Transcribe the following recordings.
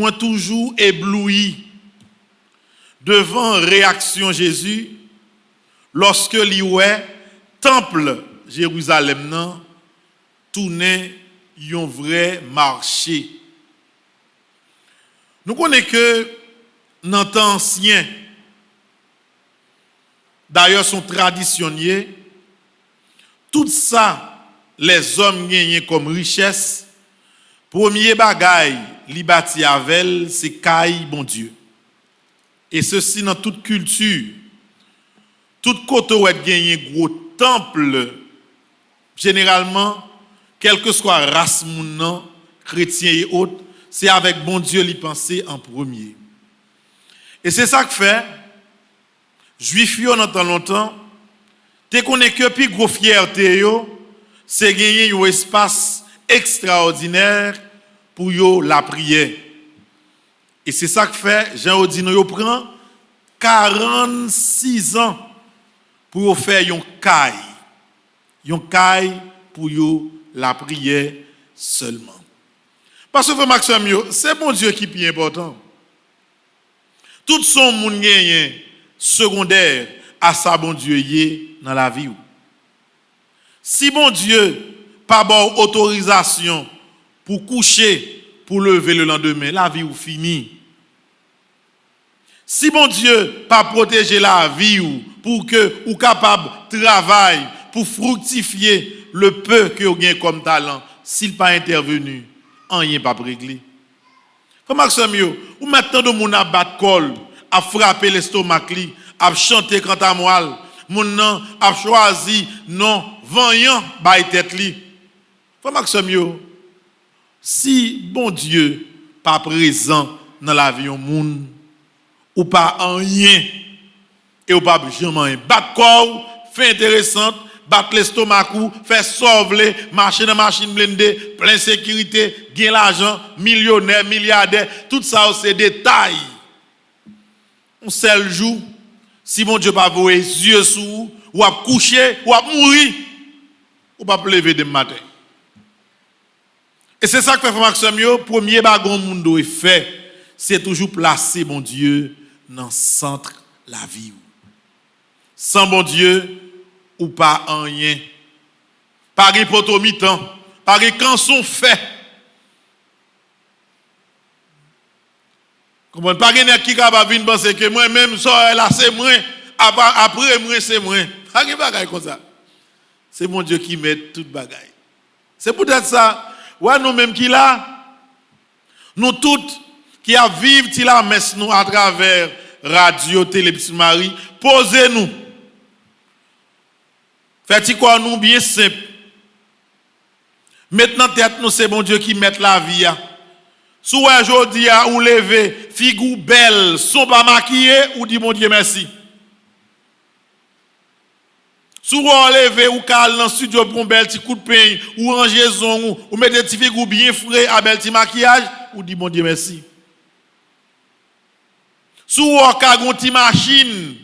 moi toujours ébloui devant réaction Jésus lorsque l'Ioué temple Jérusalem nan tourné un vrai marché. Nous connaissons que dans le temps ancien, d'ailleurs son traditionnier, tout ça, les hommes gagnent comme richesse, premier bagaille, li bâti avec, c'est caille bon Dieu. Et ceci dans toute culture, toute côté où gagné gros temple, généralement, quelle que soit race moun chrétien et autres, c'est avec bon Dieu l'y penser en premier. Et c'est ça que fait, juif yo dans tant longtemps, te connaît que plus gros fierté yo, c'est gagner un espace extraordinaire pour yo la prière. Et c'est ça que fait, Jean Odino yo prend 46 ans pour faire yon caille pour yo la prière seulement. Parce que Maxime, c'est bon Dieu qui est plus important. Tout son monde gagne secondaire à sa bon Dieu yé dans la vie. Si bon Dieu pas bon autorisation pour coucher, pour lever le lendemain, la vie ou fini. Si bon Dieu pas protéger la vie ou pour que ou capable travailler pour fructifier le peu que vous avez comme talent, s'il pas intervenu, rien pas réglé. Comme Maxime, ou maintenant de moun a battre col, a frapper l'estomac li, a chanter quant à moelle, moun nan a choisi non voyant bay tête li. Comme Maxime, si bon Dieu pas présent dans la vie au monde ou pas en rien et ou pas jamais battre col, fait intéressante, battre l'estomac ou faire sauver marcher dans machine blindée plein sécurité gain l'argent millionnaire milliardaire tout ça c'est détail un seul jour si mon Dieu pas voir yeux sous ou à coucher ou à mourir ou pas lever demain matin et c'est ça que fait Maxime yo premier bagon monde doit faire c'est toujours placer mon Dieu dans le centre la vie sans bon Dieu ou pas en rien. Pas de potomitan, pas de canson fait. Comment pas de qui va venir penser que moi même ça là c'est moi après moi c'est moi. Pas de bagaille comme ça. C'est mon Dieu qui met toute bagaille. C'est peut-être ça. Ouais nous même qui là nous toutes qui a vivre ti la messe nous à travers radio télé Petite Marie, posez-nous. Faites quoi nous bien simple. Maintenant tête nous c'est bon Dieu qui met la vie. Si aujourd'hui ou lever figure belle, sont pas maquillés ou dit mon Dieu merci. Si vous lever ou cal dans studio pour un bel petit coup de pain ou ranger zon ou mettre des petits figures bien frais à bel petit maquillage ou dit mon Dieu merci. Si vous avez une petite machine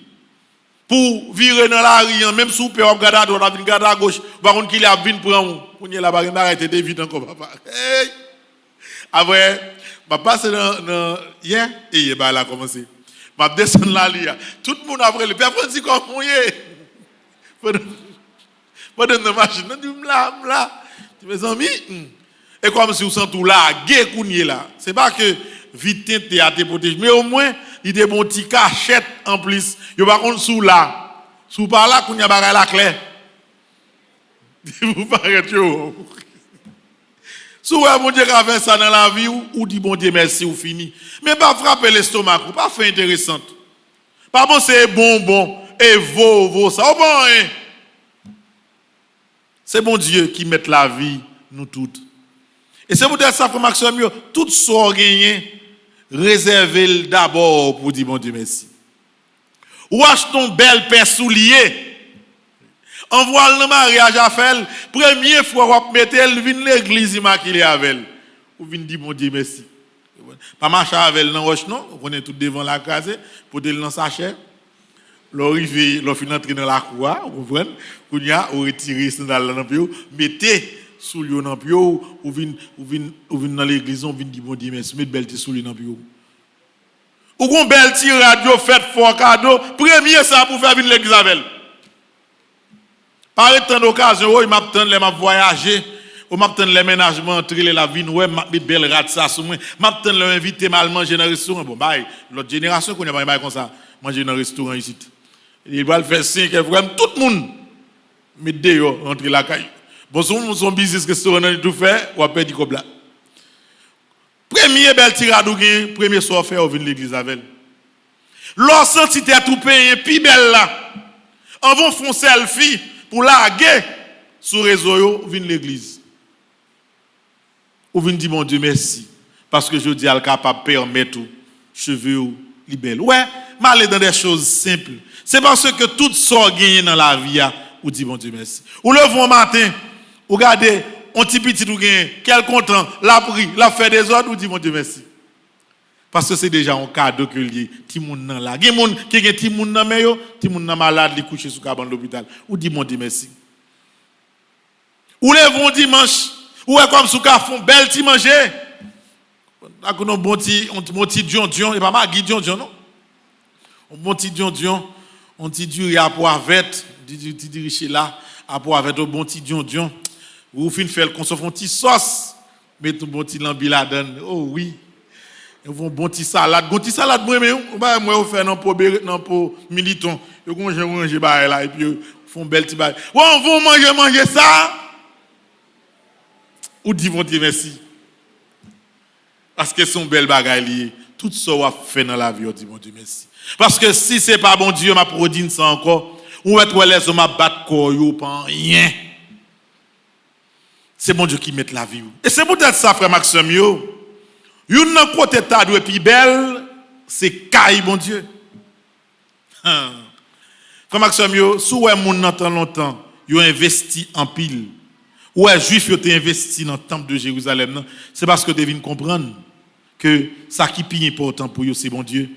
pour virer dans la rue, même si vous pouvez regarder à droite, regarder à gauche, par contre qu'il a venu prendre, pour y la barre arrêter vite encore papa. Hey! Après, papa c'est dans hier et il va là commencer. M'a descendre là tout le monde après le personne dit comme on est. Pas de machine, non dit là. Mes amis, et comme si vous sentez tout là, gay kounye là. C'est pas que vite t'es à te protéger, mais au moins il y a des bons petits cachettes en plus. Il y a par contre sous là. Sous par là, qu'on y a barré la clé. Vous paraît yo. Sous bon Dieu a fait ça dans la vie ou dit bon Dieu merci ou fini. Mais pas frapper l'estomac ou pas faire intéressante. Pas bon c'est bonbon et vaut ça. Au bon hein. C'est bon Dieu qui met la vie nous toutes. Et c'est peut-être ça que Maxime tout soit gagné réservé d'abord pour dire bon Dieu merci. Ou achète ton bel paire soulier. Envoie le mariage à faire. Première fois vous mettez elle vient l'église maquillée avec elle. Ou vient dire bon Dieu merci. Pas marcher avec elle dans roche non, vous prenez tout devant la case pour aller dans sa chair. L'arrivée, l'on fin entrer dans la cour, vous comprenez? Qu'on y a ou retirer sandal dans pied, mettez sous lui dans pio ou vinn dans l'église on vinn dire bon Dieu merci mettre belle ti sous lui dans pio. Ou gon belle ti radio fait fort cadeau, premier ça pour faire venir l'église avec. Par tant d'occasion, il m'attend les m'a voyager, ou m'attend les ménagements entre la vie ouais m'a mettre belle rat ça sur moi, m'attend les inviter mal manger dans restaurant. Bon bye, l'autre génération qu'on a pas comme ça, manger dans restaurant ici. Il va le faire 5 vraiment tout le monde met dehors rentrer la caille. Bon son business restaurant tout fait, ou après dit comme là. Premier bel tirade ou gain, premier soir faire au venir l'église avec. Lorsque senti tout payé puis belle là. On va faire selfie pour larguer sur réseau yo venir l'église. Ou venir dire mon Dieu merci parce que je dis al capable permettre tout cheveux libelle. Ouais, m'aller dans des choses simples. C'est parce que tout ça gagné dans la vie ou dit mon Dieu merci. Ou le bon matin, ou regardez on petit petit ou gagne quel content la pris la fait des ordres ou dit mon Dieu merci parce que c'est déjà un cadeau que lié ti moun nan là gen moun qui gen ti moun nan mais yo ti moun nan malade li couché sous cabane l'hôpital ou dit mon Dieu merci ou le bon dimanche ou est comme sous ka font belle ti manger ak non bon ti dion et pas ma gui dion non un bon ti dion on ti du à poivette di riche là à poivette au bon ti dion ou fin faire qu'on se font petit sauce met tout bon petit lambi la donne oh oui on vont bon petit salade moi mais moi faire non pour militon yo manger ba là et puis font belle petit ba on vont manger ça ou dit bon Dieu merci parce que son belle bagaille lié tout ça va fait dans la vie on dit bon Dieu merci parce que si c'est pas bon Dieu m'a produit ça encore ou être les hommes m'a battre corps yo pas rien. C'est bon Dieu qui met la vie. Et c'est peut-être ça, frère Maxime. Une côté ta doué puis belle, c'est caille, bon Dieu. Frère Maxime, si vous avez mon longtemps, vous avez investi en pile. Ou les juifs ont investi dans le temple de Jérusalem. C'est parce que vous devez comprendre que ça qui est plus important pour vous, c'est bon Dieu.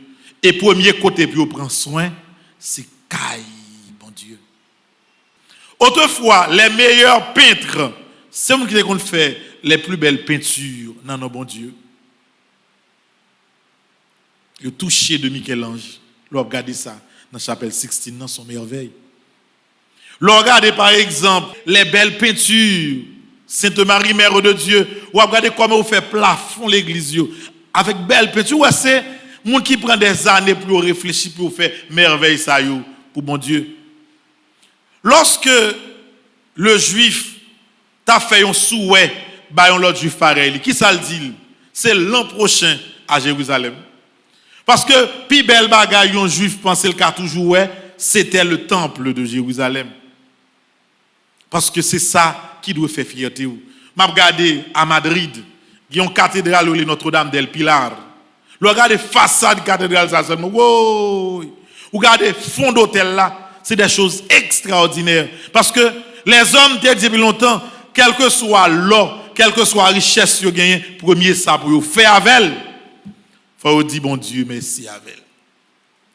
Et premier côté, puis vous prenez soin, c'est caille, bon Dieu. Autrefois, les meilleurs peintres, c'est nous qui avons fait les plus belles peintures dans nos bons Dieu. Le toucher de Michel-Ange. Regardez ça dans la chapelle Sixtine, dans son merveille. Regardez par exemple les belles peintures Sainte Marie, Mère de Dieu. Regardez comment vous faites plafond l'église avec belles peintures. Ouais, c'est monde qui prend des années pour réfléchir, pour faire merveille ça pour bon Dieu. Lorsque le juif t'as fait un souhait, bah l'autre juif pareil. Qui ça le dit? C'est l'an prochain à Jérusalem. Parce que plus belle bagaille un juif pensait le cas toujours c'était le temple de Jérusalem. Parce que c'est ça qui doit faire fierté. M'a regardé à Madrid, il y a une cathédrale où Notre-Dame del Pilar. Regardez façade cathédrale ça seulement. Wow! Regardez fond d'hôtel là, c'est des choses extraordinaires parce que les hommes depuis longtemps quel que soit l'or, quelle que soit la richesse que vous gagnez, premier ça pour vous faire avec elle. Il faut dire bon Dieu merci avec elle.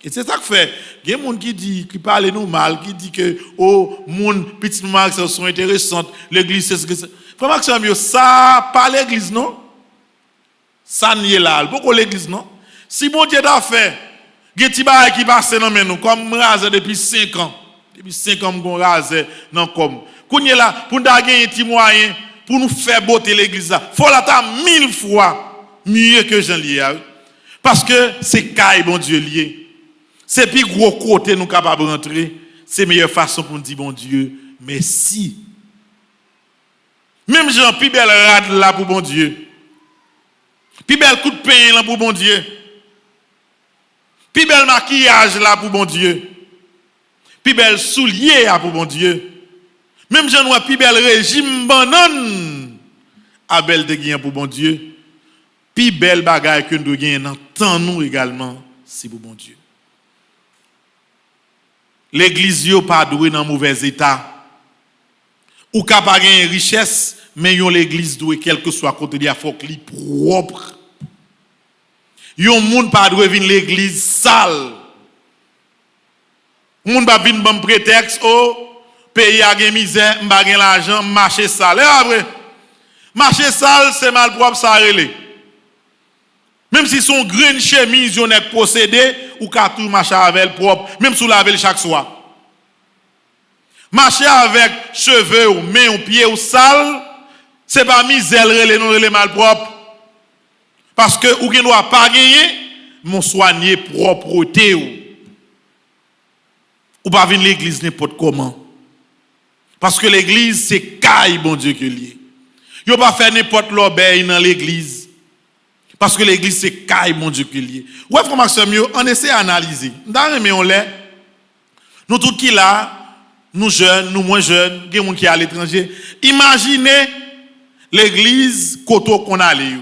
Et c'est ça que fait. Il y a des gens qui parlent nous mal, qui disent que oh, mon petit marques sont intéressantes, l'église c'est ce que c'est. Frère Maxime, ça pas l'église non? Ça n'y est là, pourquoi l'église non? Si bon Dieu t'a fait, il y a des gens qui passent dans nous comme rasé depuis 5 ans. Depuis 5 ans qu'on rase non comme qu'on est là pour nous gagner un petit moyen pour nous faire beauté l'église là. Faut la ta 1000 fois mieux que Jean lié. Parce que c'est caille bon Dieu lié. C'est plus gros côté nous capable rentrer, c'est meilleure façon pour nous dire bon Dieu merci. Même Jean plus belle rade là pour bon Dieu. Plus belle coup de pain là pour bon Dieu. Plus belle maquillage là pour bon Dieu. Plus belle soulier là pour bon Dieu. Même Jean vois plus belle régime banane à belle de gain pour bon Dieu. Plus belle bagaille que nous gagnons dans temps nous également, c'est pour bon Dieu. L'église yo pas doué dans mauvais état. Ou ka pas gagner richesse, mais yon l'église doué quel que soit côté il faut que li propre. Yon moun pas doué vinn l'église sale. Moun pas vinn bon prétexte oh pays a gen misère, m'pa gen l'argent, marché sale. Après Marcher sale, c'est mal propre, ça relé. Même si son green chemise, on est possédé, ou qu'à tout marcher avec elle propre, même sous la veille chaque soir. Marcher avec cheveux ou mains ou pieds ou sale, c'est pas misère, relé, non relé mal propre. Parce que ou ne doit pas gagner, mon soigner propreté ou pas venir l'église n'importe comment. Parce que l'église c'est caille bon Dieu que lié. Yo pas faire n'importe l'obéi dans l'église. Parce que l'église c'est caille bon Dieu que lié. Ouais frère Maxime, on essaie d'analyser. Dans mais on l'est. Nous tous qui là, nous jeunes, nous moins jeunes, des gens qui à l'étranger, imaginez l'église koto qu'on allait.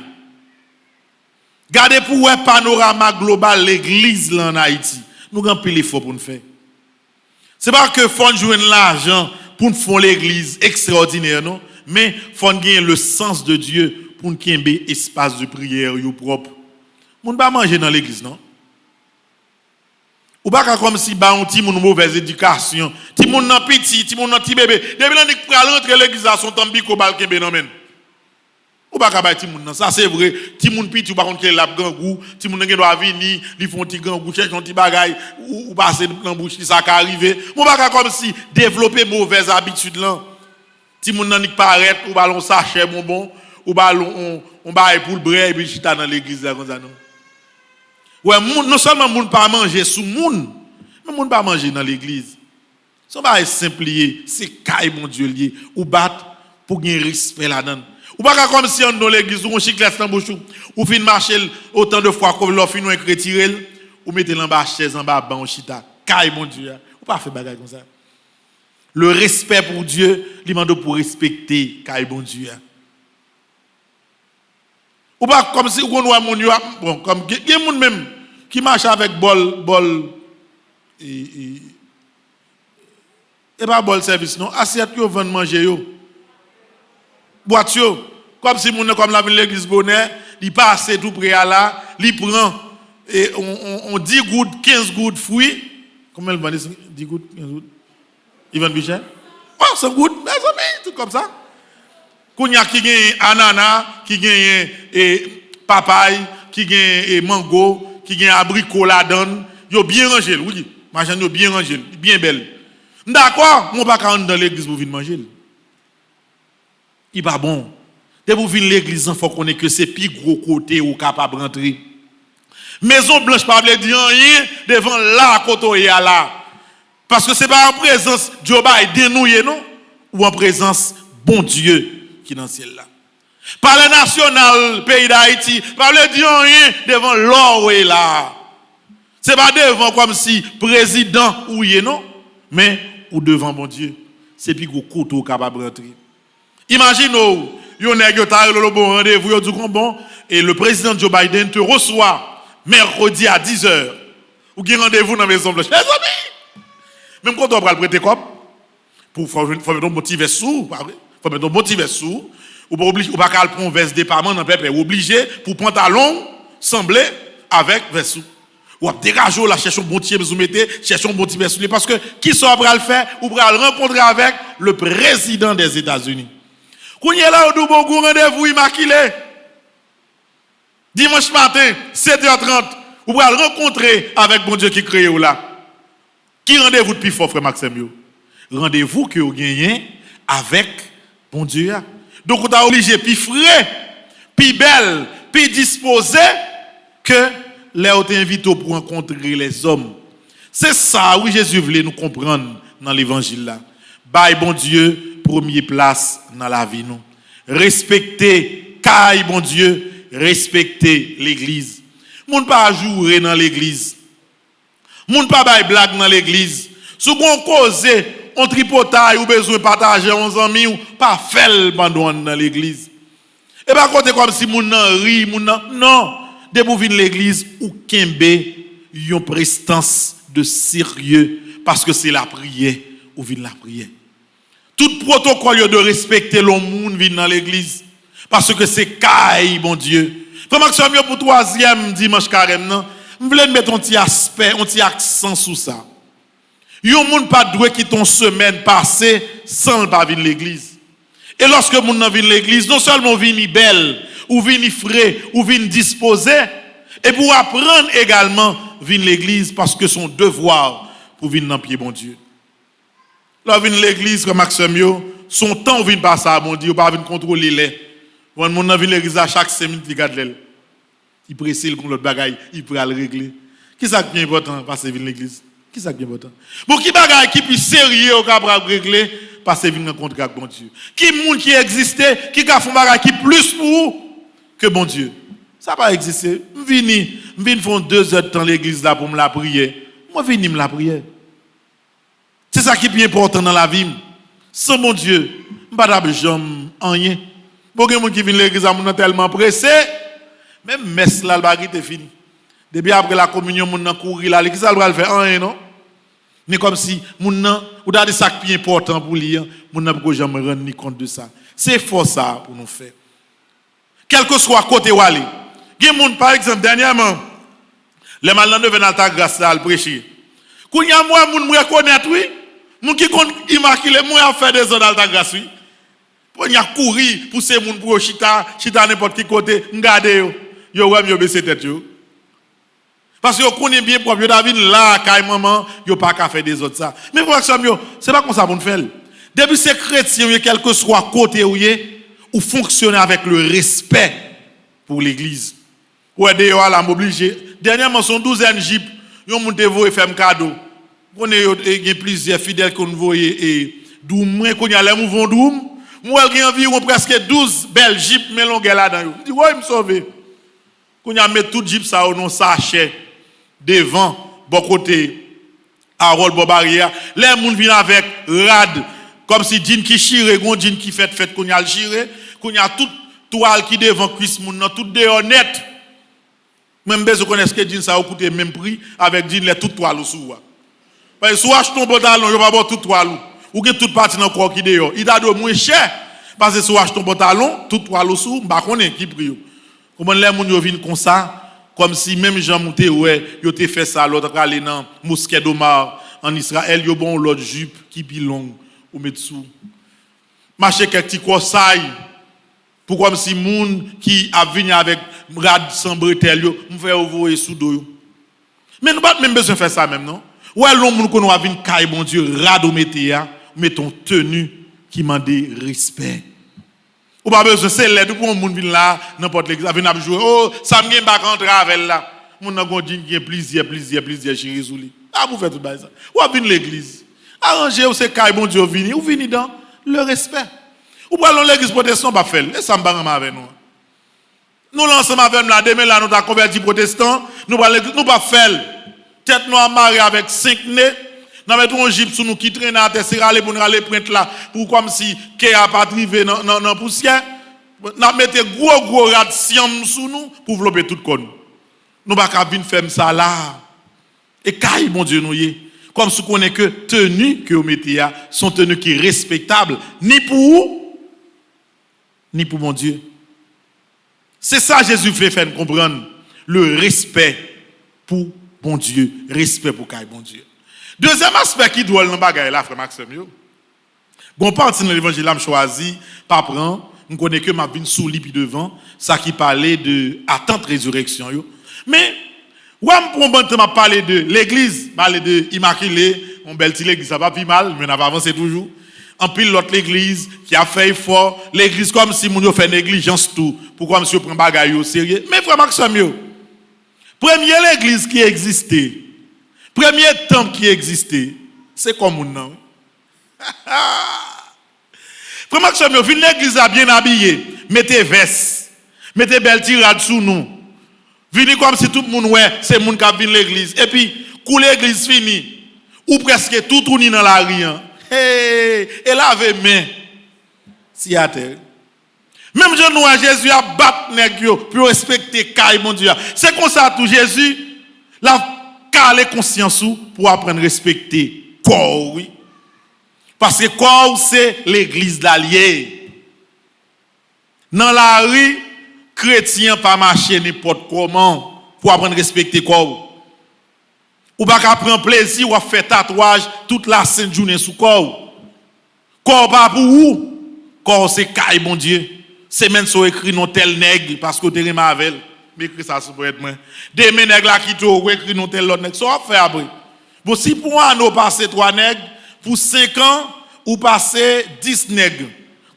Gardez pour un panorama global l'église là en Haïti. Nous avons pile l'effort pour nous faire. C'est pas que faut jouer l'argent pour nous faire l'église extraordinaire non, mais faut gagner le sens de Dieu pour nous qu'il y ait espace de prière propre. Moun pas manger dans l'église non. Ou pas comme si ba on ti moun mauvaise éducation, ti moun nan petit, ti moun nan ti bébé. Depuis là nous pral rentrer l'église à son temps biko bal kembe nan men. Ou pas ka ti moun nan, ça c'est vrai. Ti moun petit ou pas contre la gangou, ti moun nan doit venir, li font ti gangou, cherche un ti bagay ou passer dans bouche ça ka arriver. Ou pas comme si développer mauvaise habitude là. Ti moun nan pas arrête ou ballon sachet bonbon ou ballon on bail pour le bray et puis chita dans l'église là comme ça non. Ouais, non seulement moun pas manger sous moun, mais moun pas manger dans l'église. Ça va simplifier, c'est caille mon Dieu lié ou battre pour gagner respect là-dedans. Ou pas comme si on dans l'église ou on chiclette dans bouche ou fin marcher autant de fois qu'on l'offre nous retirer ou mettez en bas chaise en bas banc chita. Caille mon Dieu. Ou pas faire bagarre comme ça. Le respect pour Dieu, il demande pour respecter caille mon Dieu. Ou pas comme si on voit mon Dieu bon comme quelqu'un monde même qui marche avec bol et pas bol service non assiette yo vend manger yo boîte yo comme si moun comme la l'église bonheur il passe tout près à là il prend et on 10 gouttes 15 gouttes fruits comment elle vend 10 gouttes 15 gouttes ils vendent bien oh 100 gouttes mais tout comme ça kounya qui gagne ananas qui gagne papaye qui gagne mango qui gagne abricot la donne, yo bien rangé, oui, machin yo bien rangé, bien belle. D'accord, mon pas quand dans l'église pour venir manger. Il pas bon. Dès pour venir l'église, il faut connaître que c'est plus gros côté ou capable rentrer. Maison blanche pas veut dire rien devant là côté là. Parce que c'est pas en présence Dieu ba dénoué non ou en présence bon Dieu qui dans le ciel là. Par le national pays d'Haïti, par le dire rien devant l'or là. C'est pas devant comme si président ou non, mais ou devant mon Dieu. C'est plus gros couteau capable de rentrer. Imaginez, yon nèg yo ta le bon rendez-vous, yo dit bon et le président Joe Biden te reçoit mercredi à 10h. Ou qui rendez-vous dans maison blanche. Les amis. Même quand on va le prêter comme pour faut mettre motiver sous, faut mettre motiver sous. Ou pas obligé ou pas qu'à prendre veste départ dans peuple obligé pour pantalon semblé avec veste ou dégager la chercher un bon petit vous mettez chercher un bon petit veste parce que qui soit va le faire ou va le rencontrer avec le président des États-Unis. Quand il est là au bon rendez-vous immaculé dimanche matin 7h30 ou va le rencontrer avec bon Dieu qui crée ou là. Qui rendez-vous depuis fort frère Maxime? Rendez-vous que vous gagnez avec bon Dieu. Donc, on est obligé, puis frais, puis belle, puis disposé, que les autres invités pour rencontrer les hommes. C'est ça, oui, Jésus voulait nous comprendre dans l'évangile là. Bye, bon Dieu, première place dans la vie, nous. Respectez, caille, bon Dieu, respectez l'église. Moun pas jouer dans l'église. Moun pas bail blague dans l'église. Si on cause, on tripotaille ou besoin de partager 11 amis ou pas faire le bandouan dans l'église. Et pas côté comme si moun nan ri, moun nan non, dès pour venir l'église ou kembe yon prestance de sérieux parce que c'est la prière ou vient la prière. Tout protocole de respecter le monde vient dans l'église parce que c'est caille bon Dieu. Frère Maxime pour troisième dimanche carême non, je voulais mettre un petit aspect, un petit accent sur ça. Yon moun pas doué qui ton semaine passée sans pas venir l'église. Et lorsque moun nan vient l'église, non seulement vient belle, ou vient frais, ou vient disposé, et pour apprendre également vient l'église parce que son devoir pour venir dans pied bon Dieu. Là vient l'église comme Maxime, son temps vient passer à bon Dieu, pas venir contrôler les. Quand moun nan vient l'église à chaque 5 minutes il garde l'elle. Il presse le contre l'autre bagaille, il peut le régler. Qui ça qui est important passer vient l'église? Qui ça qui est important? Bon qui bagaille qui plus sérieux au capable régler passer vient rencontrer avec bon Dieu. Qui monde qui existait, qui a fait bagaille qui plus pour que bon Dieu. Ça pas exister. M'vini font 2 heures de temps l'église là pour me la prier. Moi vini me la prier. C'est ça qui est plus important dans la vie. Sans mon Dieu, m'pas d'ab jamais rien. Bon gen moun qui vient l'église moun tellement pressé, même messe là le bagage est fini. Depuis après la communion moun nan courir là, qui ça le faire rien non? Mais comme si moun nan ou da ça qui est important pour lui, moun nan pas jamais rendre ni compte de ça. C'est fort ça pour nous faire. Quel que soit côté où aller. Gen moun par exemple dernièrement les malades de venant à grâce là le prêcher. Kounya moi moun me reconnaître oui, moun qui compte immaculé moi a fait des zones à grâce oui. Pour y a courir pousser moun pour chita n'importe qui côté regarder yo ouais yo baisser tête yo. Parce que yo connaît bien propre yo David là kay maman yo pas qu'à faire des autres ça. Mais pour ça yo c'est pas comme ça pour nous faire. Depuis ces chrétiens quel que soit côté ou fonctionner avec le respect pour l'église. Ouais d'ailleurs là m'obligé. Dernièrement son 12e Jeep yo monte voyer faire cadeau. On est plusieurs fidèles qu'on voyait et doum moi qu'on y a les mouvement doum. Moi j'ai environ presque 12 belles Jeep mais longue là-dedans. Je dis ouais me sauver. Qu'on y a mettre tout Jeep ça au non sachet devant bon côté Harold Bobarrière. Les moun viennent avec rad comme si jean qui chire gon jean qui fait qu'on y a le chire, qu'on y a toute toile qui devant cuisse moun nan tout dehors net. Même besoin connaître que jean ça a coûté même prix avec jean les toute toile sous. Parce que soit ton pantalon, yo pas bon toute toile ou que toute partie dans corps qui dehors. Il a de moins cher parce que soit ton pantalon, toute toile sous, pas connaît qui prix. Comment les moun yo viennent comme ça comme si même Jean monté ouais, yo te fait ça l'autre aller dans mosquée d'Omar en Israël, yo bon l'autre jupe qui plus longue ou mettre sous. Marcher quelques petits corsailles pour comme si moun qui a venu avec rad sans bretelle yo, me faire ouvrir sous dos. Mais nous pas même besoin faire ça même non. Ouais l'homme moun qu'on va venir caille bon Dieu rad ou mettia, mettons tenue qui mande respect. Ou pas besoin c'est l'aide pour un monde vient là n'importe l'église venir jouer oh ça me gagne pas rentrer avec là moun nan gon qui plusieurs chéri souli ah vous faites tout ça ou venir l'église arranger ou c'est caille bon Dieu venir ou venir dans le respect ou pas l'église protestant pas faire et ça me ba avec nous nous l'ensemble avec là demain là nous t'a converti protestant nous pas faire tête noire mariée avec 5 nez. Nous mettons un jeep sur nous qui traîne à terre, c'est aller pour nous aller prendre là, pour comme si qu'il a pas arrivé dans la poussière. Nous mettons gros ration sur nous pour développer tout con. Nous pas qu'à venir faire ça là. Et caille mon Dieu nous y. Comme si on est que tenue que vous mettez là, sont tenues qui respectables ni pour vous ni pour mon Dieu. C'est ça Jésus fait faire comprendre le respect pour bon Dieu, respect pour caille bon Dieu. Deuxième aspect qui doit dans bagaille là frère Maxime yo. Bon parti dans l'évangile là me choisi pas prendre, on connaît que m'a vinn sous lipi devant, ça qui parlait de attente résurrection yo. Mais ouais me prend bon temps m'a parler de l'église, parler de immaculée, on belle petite église ça va plus mal, mais on va avancer toujours. En pile l'autre l'église qui a fait effort, l'église comme si moun yo fait négligence tout, pourquoi monsieur prend bagaille au sérieux. Mais frère Maxime yo. Première l'église qui existait. Premier temple qui existait, c'est comme un nom. Frère Maxime, vin l'église bien habillé, mettez veste, mettez belle tirade sous nous. Venez comme si tout le monde ouais, c'est monde qui vient l'église et puis quand l'église fini ou presque tout tourne dans la rue. Hey, et lave main. Si à terre. Même je nous Jésus a battre nèg yo pour respecter caille mon Dieu. C'est comme ça tout Jésus la caler conscience pour apprendre à respecter corps oui. Parce que corps c'est l'église d'allié. Dans la rue chrétien pas marcher n'importe comment pour apprendre à respecter corps. Ou pas prendre plaisir ou faire tatouage toute la sainte journée sous corps. Corps pas pour vous. Corps c'est caille, bon Dieu. C'est même so écrit non tel nègre parce que t'es avec. Mais écrit ça pour être moi. Des nègres là qui t'ont écrit non tel l'autre nègre. Ça va faire après. Bon, si pour un an passer 3 nègres, pour 5 ans, ou passer 10 nègres.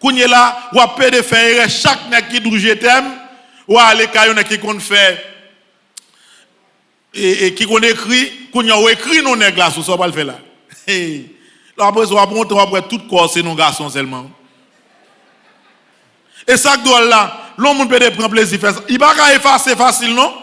Quand vous là, ou après de faire chaque nègre qui dit je t'aime, ou aller caillon qui qu'on fait et qui qu'on écrit, qu'on a écrit non nègre là, ça va le faire là. Après ça va prendre après tout corps c'est non garçon seulement. Et ça doit là, l'homme peut prendre plaisir faire ça. Il va pas effacer facile non?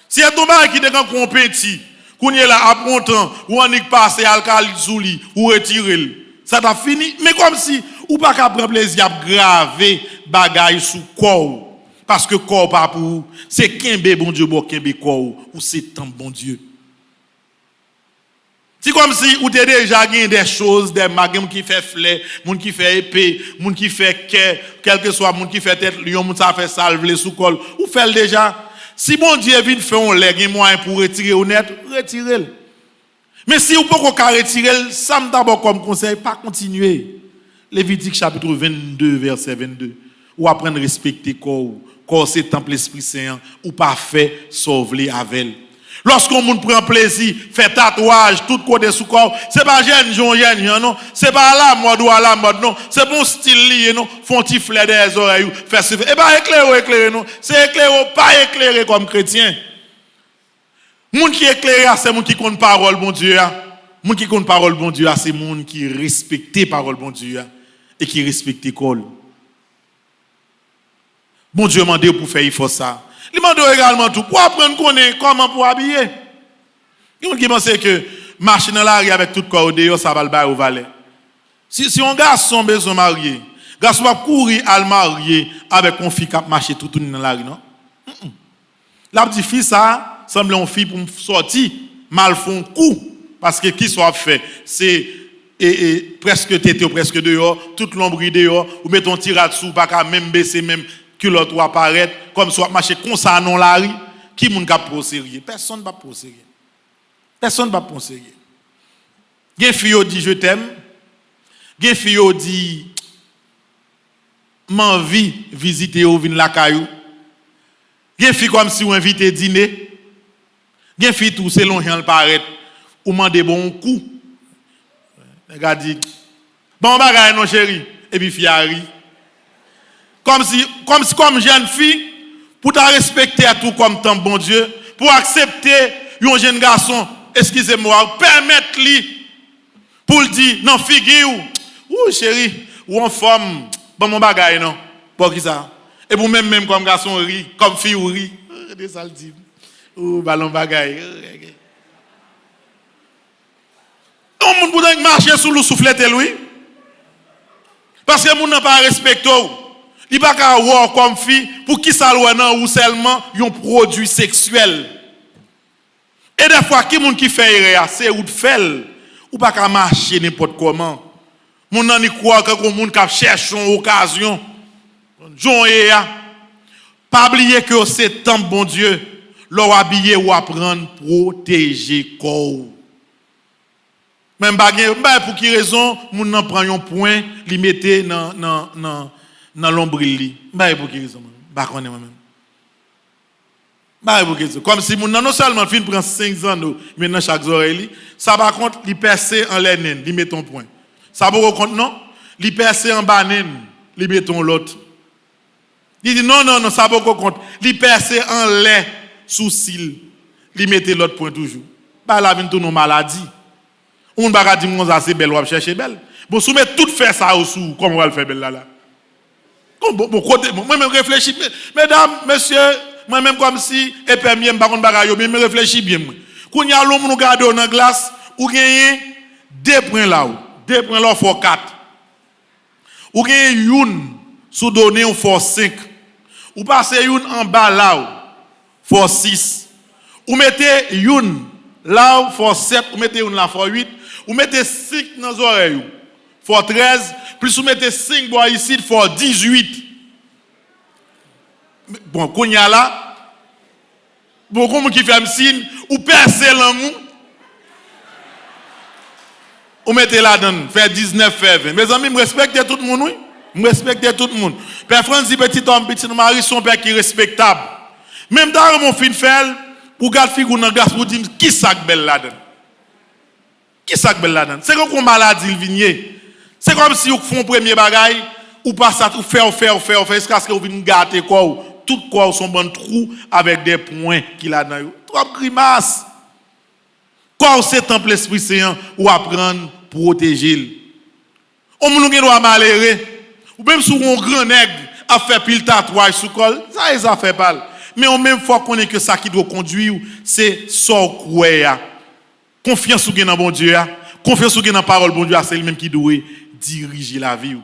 Si y a ton mari qui est en compétit, qu'on est là à bon temps, ou on y passe alcool sous lui, ou retirer, ça t'a fini. Mais comme si, ou pas qu'à prendre plaisir à graver bagaille sous corps. Parce que corps pas pour vous. C'est qu'un bon Dieu, bon qu'un corps, ou c'est tant bon Dieu. C'est comme si vous avez déjà gagné des choses, des magasins qui fait fleur, moun qui fait épée, moun qui fait quel que soit, moun qui fait tête lion, moun ça fait salve les sous col. Ou fait déjà. Si bon Dieu vient faire un leg, moyen pour retirer honnête, retirez-le. Mais si vous pouvez pas retirer, ça me d'abord comme conseil, pas continuer. Lévitique chapitre 22, verset 22. Ou apprendre à respecter corps, corps c'est temple l'Esprit Saint, ou pas fait sauver avec. Lorsqu'on moun prend plaisir, fait tatouage, tout côté sous corps, c'est pas jeune, non, c'est pas à la mode ou à la mode, non, c'est bon style lié, non, font tifler des oreilles, faire ce et pas éclairer, non, c'est éclairer, pas éclairer comme chrétien. Moun qui éclaire, c'est moun qui compte parole, bon Dieu, moun qui compte parole, bon Dieu, c'est moun qui respecte parole, bon Dieu, et qui respecte l'école. Bon Dieu m'a dit pour faire, il faut ça. Il m'a dit également tout. Pour apprendre comment pour habiller. Il y a qui pense que marcher dans la rue avec tout corps dehors, ça va le bailler au valet. Si un garçon a besoin de marier, garçon va courir à le marier avec un fille qui a marché tout dans la rue, non? La petite fille, ça semble une fille pour sortir, mal font coup. Parce que qui soit fait, c'est presque tété, presque dehors, toute l'ombre dehors, ou mettez un tirade dessous, pas qu'à même baisser, même que l'autre va apparaître, comme soit marcher comme ça dans la rue, qui moun ka prendre sérieux? Personne ne va prendre sérieux. Personne ne va prendre sérieux. Il y a une fille qui dit je t'aime. Il y a une fille qui dit m'envie visiter ou venir la caillou. Il y a une fille comme si vous invitez dîner. Il y a une fille tout selon rien paraît ou mandez bon coup. Regarde dit bon bagaille non chérie et puis fille a ri. Comme jeune fille, pour te respecter à tout comme tant bon Dieu, pour accepter un jeune garçon, excusez-moi, permettre-lui, pour le dire, non, figure, ou chérie, ou en forme, bon mon bagaille, non, pour qui ça? Et pour même comme garçon rit, comme fille ou rit, des saldives, ou ballon bagaille. On peut marcher sous le soufflet, lui, parce que moun n'a pas respecté. Il n'y a pas qu'à voir comme fille pour qui ça ou seulement un produit sexuel. Et des fois, qui moun qui fait c'est ou de faire ou pas qu'à marcher n'importe comment. Moun nan y croit que moun qui cherche une occasion. Pas oublier que c'est tant bon Dieu, leur habiller ou apprendre protéger corps. Même pour qui raison, moun nan prend un point, li mette dans l'ombril. Bah pour qui raison? Bah connais moi-même. Bah pour qui raison? Comme si mon non seulement fin prend 5 ans maintenant chaque oreille, ça par contre li percer en laine, li met ton point. Ça pour compte non? Li percer en banane, li met ton l'autre. Il dit non ça pour compte. Li percer en lait sous cils, li mettez l'autre point toujours. Bah la vinn tout nos maladies. On va dire mon ça c'est belle, on va chercher belle. Bon soumettre tout faire ça au sous comme on va le faire belle là. Moi-même réfléchis, mesdames, messieurs, moi-même comme si, et puis je me réfléchis bien. Quand il y a l'homme nous garde dans la glace, ou gagne 2 points là-haut. 2 points là, il faut 4. Ou gagne une, sous donner, il faut 5. Ou passez une en bas là-haut, il faut 6. Ou mettez une là-haut, il faut 7. Ou mettez une là, il faut 8. Ou mettez 5 dans les oreilles, il faut 13. Plus vous mettez 5 bois ici, il faut 18. Bon, quand il y a là, beaucoup de gens qui font un signe, ou percez l'amour, ou mettez là-dedans, fait 19, fait 20. Mes amis, je respecte tout le monde, oui. Je respecte tout le monde. Père Francis, petit homme, petit mari, son père qui est respectable. Même dans mon fin de faire, pour garder figure dans glace pour dire qui ça belle là-dedans. Qui ça belle là-dedans. C'est comme une maladie le vigné. C'est comme si vous font premier bagaille ou pas ça tout faire jusqu'à ce que vous venez gâter quoi tout quoi son bon trou avec des points qu'il a dans trois grimaces. Quoi c'est temple l'esprit saint ou apprendre protéger. On nous doit malheureux ou même si un grand nègre a fait pile tatouage sous col, ça fait pas. Mais en même fois qu'on est que ça qui doit conduire, c'est sort quoi. Confiance dans bon Dieu, confiance dans la parole bon Dieu, c'est lui-même qui doit diriger la vie.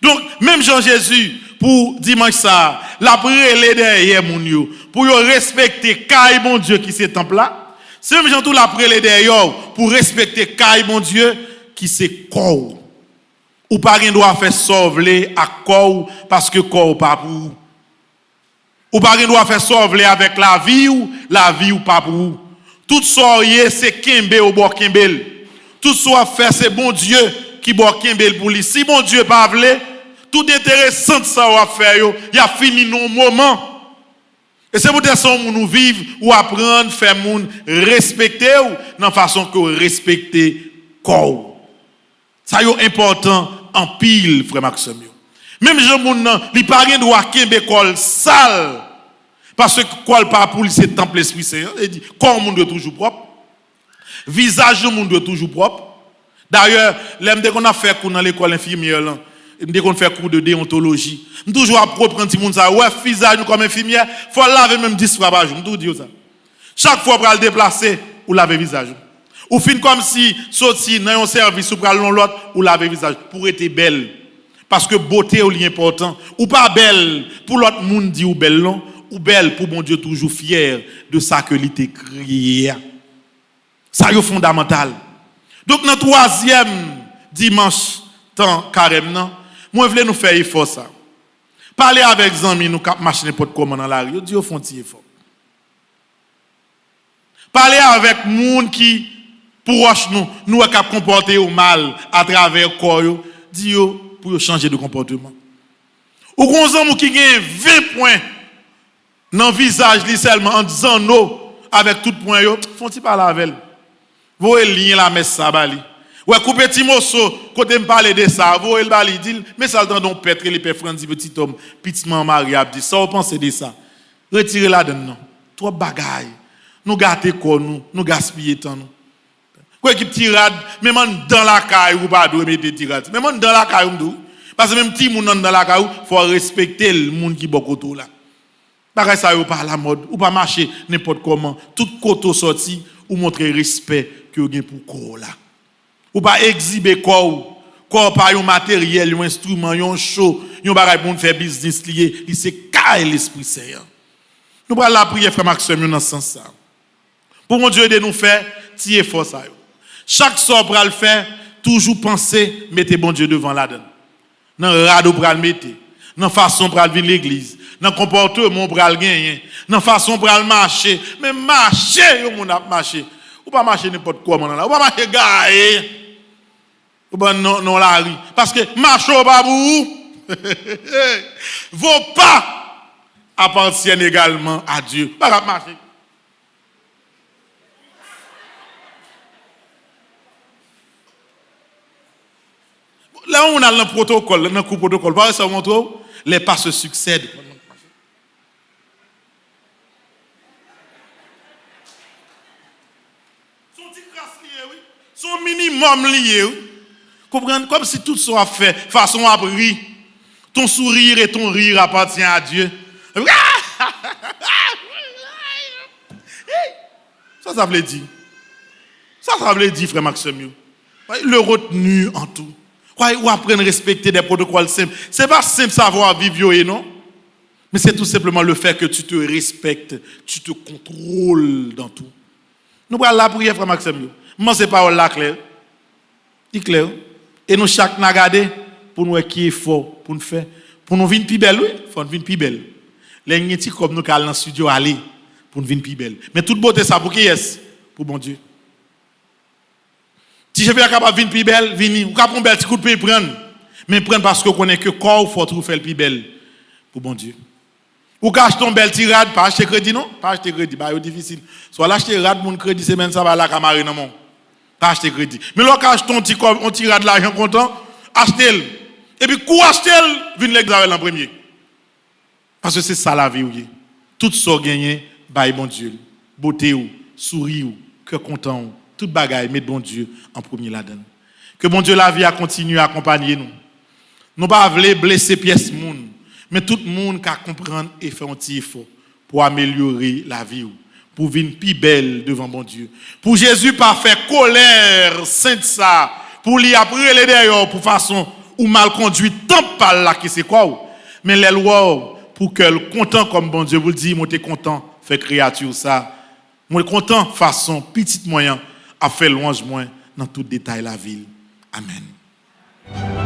Donc, même Jean-Jésus, pour dimanche ça, la prière derrière mon Dieu, pour respecter Caille bon Dieu qui c'est temple là, c'est même Jean tout la prière derrière pour respecter Caille bon Dieu qui c'est corps. Ou pas rien doit faire sauver à corps parce que corps pas pour vous. Ou pas rien doit faire sauver avec la vie ou pas pour vous. Tout soyez c'est Kembe ou bo Kembel. Tout soit fait c'est bon Dieu qui bo Kembel pour lui. Si bon Dieu pas vle, tout intéressant ça va faire il a fini nos moments. Et c'est pour ça que nous vivons ou apprendre faire moun respecter ou dans façon que respecter corps. Ça est important en pile frère Maxime. Même gens moun nan, li pa rien droit Kembe kol sale. Parce que quoi pas pour c'est temple l'esprit saint, il dit corps monde doit toujours propre. Visage monde doit toujours propre. D'ailleurs, l'aime dès qu'on a fait cours dans l'école infirmière là, dès qu'on fait cours de déontologie, on toujours apprendre petit monde ça ouais visage comme infirmière, faut laver même 10 fois par jour, tout dire ça. Chaque fois pour le déplacer, ou laver visage. Ou fin comme si sorti dans un service ou pour aller l'autre ou laver visage pour être belle. Parce que beauté est important. Ou pas belle pour l'autre monde dit ou belle non. Ou belle pour mon Dieu toujours fier de ça que il t'a créé. Ça est fondamental. Donc dans troisième dimanche temps carême non, moi voulais nous faire effort ça. Parler avec amis nous cap marcher n'importe comment dans la rue, dit au fond ti effort. Parler avec monde qui proche nous cap comporter au mal à travers corps yo, dit yo pour changer de comportement. Ou gon zam qui gagne 20 points dans visage li seulement en disant non avec tout point yo font-ils parler avec elle voyez ligne la messe ça bali ouais couper petit morceau côté me parler de ça voyez le bali dit mais ça le temps don pètre les père Francis petit homme petitement mariable dit ça on pense de ça retirer là dedans non trop bagaille nous gâter quoi nous gaspiller temps nous quoi qui tirade même dans la caille ou pas doit mettre tirade même dans la caille parce que même petit moun dans la caille faut respecter le monde qui beaucoup autour là. Pareil ça ou pas la mode ou pas marcher n'importe comment tout côté sorti ou montrer respect que vous avez pour corps là ou pas exhiber corps pas un matériel un instrument un show un bagage pour faire business lié c'est caille l'esprit saint nous prenons la prière frère Maxime dans ce sens ça pour mon Dieu de nous faire tirer force ça chaque soir pour le faire toujours penser mettez bon Dieu devant la donne dans radeau pour le mettre dans façon pour venir l'église dans comportement pour aller gagner dans façon pour aller marcher mais marcher yo mon a marcher ou pas marcher n'importe comment là ou pas marcher gaé ou pas non la rue parce que marcher pas vous vos pas appartiennent également à Dieu pas marcher là on a le protocole dans le protocole par ça montre les pas se succèdent. Son petit crasse lié, oui. Son minimum lié, oui. Comprendre comme si tout soit fait façon à rire. Ton sourire et ton rire appartient à Dieu. Ça veut dire. Ça veut dire, frère Maxime. Le retenu en tout. Ou apprendre à respecter des protocoles simples. Ce n'est pas simple savoir vivre, non? Mais c'est tout simplement le fait que tu te respectes, tu te contrôles dans tout. Nous allons la prière, frère Maxime. Moi, c'est pas là clair. Il est clair. Et nous, chaque n'a regardé pour nous qui est fort, pour nous faire. Pour nous venir plus belle, oui. Il faut nous venir plus belle. Les gens comme nous, qui allons dans le studio, aller pour nous venir plus belle. Mais toute beauté, ça pour qui est? Pour bon Dieu. Si je suis capable de venir plus belle, venir. Ou capable de prendre un bel petit coup de pied prendre. Mais prendre parce que vous connaissez que corps, faut trouver le plus belle pour bon Dieu. Ou qu'acheter ton bel tirade, pas acheter crédit, non? Pas acheter crédit, bah, c'est difficile. Soit l'acheter rad, mon crédit, semaine, ça va la camarade, non? Pas acheter crédit. Mais lorsqu'on achète ton tirade l'argent content, achetez-le. Et puis, quoi acheter-le, vient l'examen en premier. Parce que c'est ça la vie, oui. Tout ça gagné, bah, bon Dieu. Beauté ou, sourire ou, cœur content ou, toute bagaille, mettre bon Dieu en premier là-dedans. Que bon Dieu la vie a continué à accompagner nous. Nous pas voulons blesser pièce monde. Mais tout le monde qui comprendre et faire un petit effort pour améliorer la vie, pour venir plus belle devant bon Dieu. Pour Jésus pas faire colère sainte ça, pour lui après les d'ailleurs pour façon ou mal conduit tant par là qui c'est quoi. Mais les lois pour que content comme bon Dieu vous le dit, moi t'es content fait créature ça. Moi content façon petit moyen à faire louange moins dans tout détail la ville. Amen.